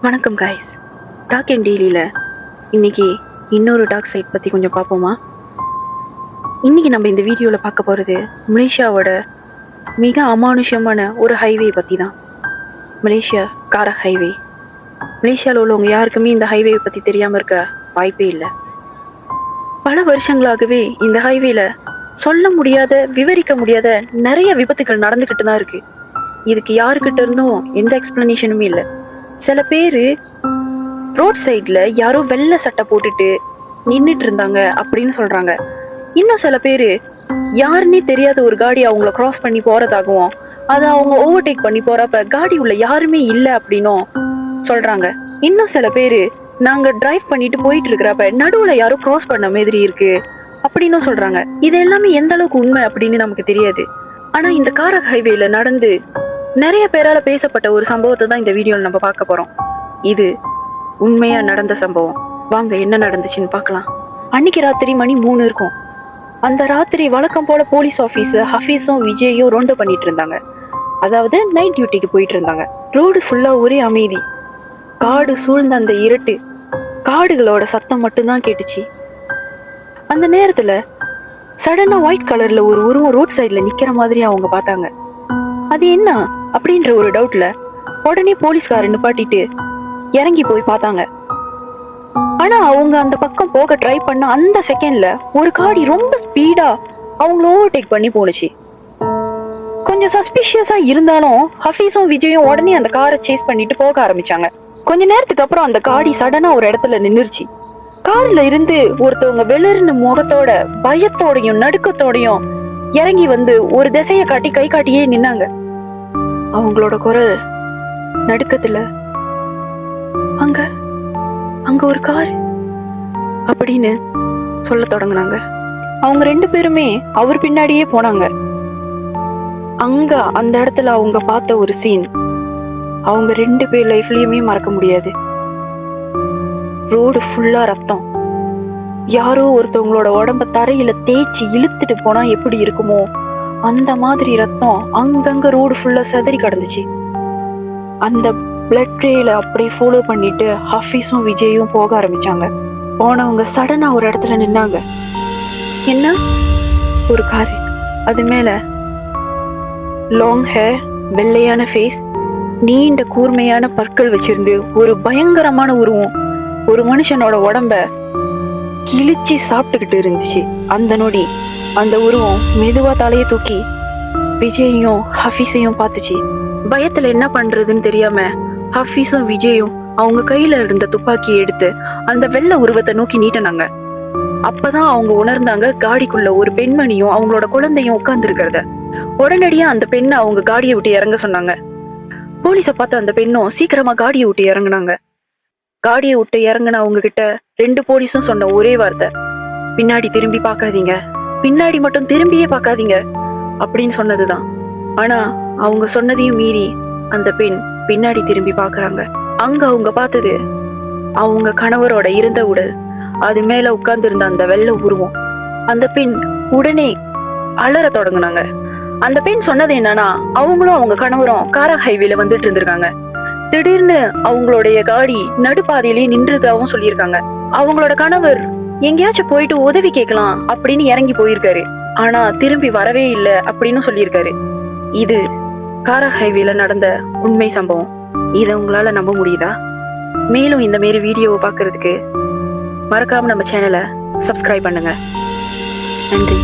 வணக்கம் guys. Talk and டெய்லியில் இன்னைக்கு இன்னொரு டாக் சைட் பற்றி கொஞ்சம் பார்ப்போமா? இன்னைக்கு நம்ம இந்த வீடியோவில் பார்க்க போகிறது மலேசியாவோட மிக அமானுஷமான ஒரு ஹைவே பற்றி தான். மலேசியா காரக் ஹைவே. மலேசியாவில் உள்ளவங்க யாருக்குமே இந்த ஹைவே பற்றி தெரியாமல் இருக்க வாய்ப்பே இல்லை. பல வருஷங்களாகவே இந்த ஹைவேல சொல்ல முடியாத, விவரிக்க முடியாத நிறைய விபத்துகள் நடந்துக்கிட்டு தான் இருக்கு. இதுக்கு யாருக்கிட்ட இருந்தும் எந்த எக்ஸ்பிளனேஷனுமே இல்லை. சில பேர் ரோட் சைடில் யாரோ வெள்ளை சட்டை போட்டுட்டு நின்றுட்டு இருந்தாங்க அப்படின்னு சொல்கிறாங்க. இன்னும் சில பேர் யாருன்னே தெரியாத ஒரு காடி அவங்கள கிராஸ் பண்ணி போகிறதாகவும் அதை அவங்க ஓவர்டேக் பண்ணி போகிறப்ப காடி உள்ள யாருமே இல்லை அப்படின்னும் சொல்கிறாங்க. இன்னும் சில பேர் நாங்கள் டிரைவ் பண்ணிட்டு போயிட்டு இருக்கிறப்ப நடுவில் யாரோ கிராஸ் பண்ண மாதிரி இருக்கு அப்படின்னு சொல்கிறாங்க. இது எல்லாமே எந்த அளவுக்கு உண்மை அப்படின்னு நமக்கு தெரியாது. ஆனால் இந்த காரக் ஹைவேல நடந்து நிறைய பேரால பேசப்பட்ட ஒரு சம்பவத்தை தான் இந்த வீடியோவில் நம்ம பார்க்க போறோம். இது உண்மையா நடந்த சம்பவம். வாங்க என்ன நடந்துச்சுன்னு பார்க்கலாம். அன்னைக்கு ராத்திரி மணி 3 இருக்கும். அந்த ராத்திரி வழக்கம் போல போலீஸ் ஆஃபீஸர் ஹஃபீஸும் விஜயும் ரோந்து பண்ணிட்டு இருந்தாங்க. அதாவது நைட் டியூட்டிக்கு போயிட்டு இருந்தாங்க. ரோடு ஃபுல்லா ஒரே அமைதி. காடு சூழ்ந்த அந்த இருட்டு, காடுகளோட சத்தம் மட்டும்தான் கேட்டுச்சு. அந்த நேரத்துல சடனா ஒயிட் கலர்ல ஒரு உருவம் ரோட் சைட்ல நிக்கிற மாதிரி அவங்க பார்த்தாங்க. அது என்ன அப்படின்ற ஒரு டவுட்ல உடனே போலீஸ்காரர் நிப்பாட்டிட்டு இறங்கி போய் பார்த்தாங்க. ஆனா அவங்க அந்த பக்கம் போக ட்ரை பண்ண அந்த செகண்ட்ல ஒரு காடி ரொம்ப ஸ்பீடா அவங்கள ஓவர்டேக் பண்ணி போனுச்சு. கொஞ்சம் சஸ்பிஷியஸா இருந்தாலும் ஹஃபீஸும் விஜயும் உடனே அந்த காரை சேஸ் பண்ணிட்டு போக ஆரம்பிச்சாங்க. கொஞ்ச நேரத்துக்கு அப்புறம் அந்த காடி சடனா ஒரு இடத்துல நின்னுருச்சு. கார்ல இருந்து ஒருத்தவங்க வெளிர்னு முகத்தோட பயத்தோடையும் நடுக்கத்தோடையும் இறங்கி வந்து ஒரு திசைய காட்டி கை காட்டியே நின்னாங்க. அவங்களோட குரல் நடுக்கத்துல, அங்க அங்க ஒரு கார் அப்படின்னு சொல்ல தொடங்கினாங்க. அவங்க 2 பேருமே அவர் பின்னாடியே போனாங்க. அங்க அந்த இடத்துல அவங்க பார்த்த ஒரு சீன் அவங்க 2 பேர் லைஃப்லயுமே மறக்க முடியாது. ரோடு ஃபுல்லா ரத்தம். யாரோ ஒருத்தவங்களோட உடம்ப தரையில தேய்ச்சி இழுத்துட்டு போனா எப்படி இருக்குமோ அந்த மாதிரி ரத்தம் அங்கங்க ரோடு ஃபுல்லா செதறி கிடந்துச்சு. அந்த பிளட் ட்ரேல அப்படியே ஃபாலோ பண்ணிட்டு ஹஃபீஸும் விஜயும் போக ஆரம்பிச்சாங்க. போனவங்க சடனா ஒரு இடத்துல நின்னாங்க. என்ன? ஒரு காரு. அது மேல லாங் ஹேர், வெள்ளையான ஃபேஸ், நீண்ட கூர்மையான பற்கள் வச்சிருந்து ஒரு பயங்கரமான உருவம் ஒரு மனுஷனோட உடம்ப கிழிச்சு சாப்பிட்டுக்கிட்டு இருந்துச்சு. அந்த நொடி அந்த உருவம் மெதுவா தலையை தூக்கி விஜயையும் ஹஃபீஸையும் பார்த்துச்சு. பயத்துல என்ன பண்றதுன்னு தெரியாம ஹஃபீஸும் விஜயும் அவங்க கையில இருந்த துப்பாக்கியை எடுத்து அந்த வெள்ளை உருவத்தை நோக்கி நீட்டினாங்க. அப்பதான் அவங்க உணர்ந்தாங்க காடிக்குள்ள ஒரு பெண்மணியும் அவங்களோட குழந்தையும் உட்கார்ந்து இருக்கிறத. உடனடியா அந்த பெண்ணை அவங்க காடியை விட்டு இறங்க சொன்னாங்க. போலீஸை பார்த்து அந்த பெண்ணும் சீக்கிரமா காடியை விட்டு இறங்குனாங்க. காடியை விட்டு இறங்குன அவங்க கிட்ட 2 போலீஸும் சொன்ன ஒரே வார்த்தை, பின்னாடி திரும்பி பார்க்காதீங்க, பின்னாடி மட்டும் திரும்பியே பார்க்காதீங்க அப்படின்னு சொன்னதுதான். ஆனா அவங்க சொன்னதையும் மீறி அந்த பெண் பின்னாடி திரும்பி பார்க்கறாங்க. அங்க அவங்க பார்த்தது அவங்க கணவரோட இருந்த உடல். அது மேல உட்கார்ந்து இருந்த அந்த வெள்ளை உருவம். அந்த பெண் உடனே அலற தொடங்குனாங்க. அந்த பெண் சொன்னது என்னன்னா, அவங்களும் அவங்க கணவரும் காரக் ஹைவேல வந்துட்டு இருந்திருக்காங்க. திடீர்னு அவங்களுடைய காடி நடுப்பாதையிலேயே நின்றதாவும் சொல்லியிருக்காங்க. அவங்களோட கணவர் எங்கேயாச்சும் போயிட்டு உதவி கேட்கலாம் அப்படின்னு இறங்கி போயிருக்காரு. ஆனா திரும்பி வரவே இல்லை அப்படின்னு சொல்லியிருக்காரு. இது காரக் ஹைவேல நடந்த உண்மை சம்பவம். இதை உங்களால நம்ப முடியுதா? மேலும் இந்த மாரி வீடியோவை பார்க்கறதுக்கு மறக்காம நம்ம சேனலை சப்ஸ்கிரைப் பண்ணுங்க. நன்றி.